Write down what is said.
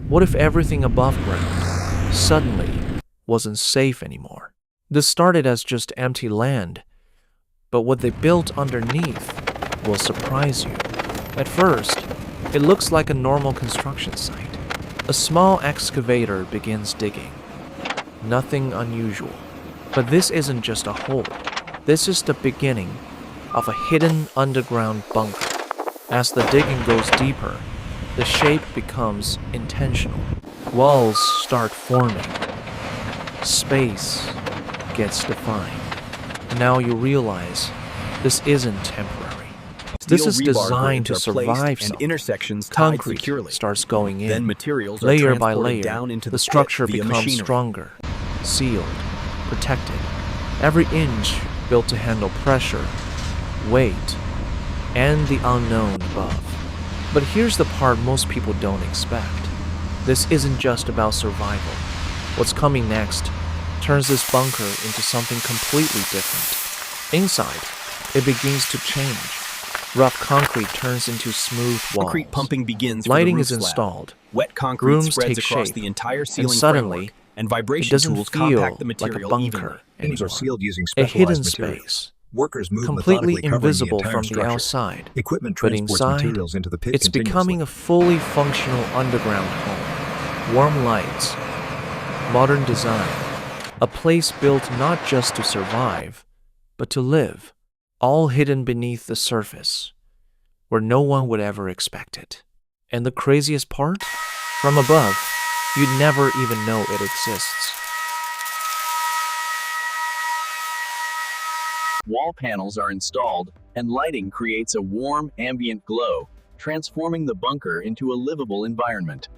What if everything above ground suddenly wasn't safe anymore? This started as just empty land, but what they built underneath will surprise you. At first, it looks like a normal construction site. A small excavator begins digging. Nothing unusual. But this isn't just a hole. This is the beginning of a hidden underground bunker. As the digging goes deeper, the shape becomes intentional. Walls start forming. Space gets defined. Now you realize this isn't temporary. This is designed to survive and intersections tied Concrete securely. starts going in. Then materials are Layer by transported layer, down into the structure pit via becomes machinery. stronger, sealed, protected. Every inch built to handle pressure, weight, and the unknown above. But here's the part most people don't expect. This isn't just about survival. What's coming next turns this bunker into something completely different. Inside, it begins to change. Rough concrete turns into smooth walls. Concrete pumping begins. Lighting for the is roof slab. installed. Wet concrete Rooms spreads take across shape. the entire And ceiling suddenly, framework, and it vibration doesn't tools feel compact the like a material bunker evenly. Rooms are anymore. sealed using A hidden specialized materials. space, Workers move completely methodically covering invisible the entire from the structure. outside. Equipment But transports inside, materials into the pit it's becoming a fully functional underground home. Warm lights, modern design, a place built not just to survive, but to live, all hidden beneath the surface, where no one would ever expect it. And the craziest part? From above, you'd never even know it exists. Wall panels are installed, and lighting creates a warm, ambient glow, transforming the bunker into a livable environment.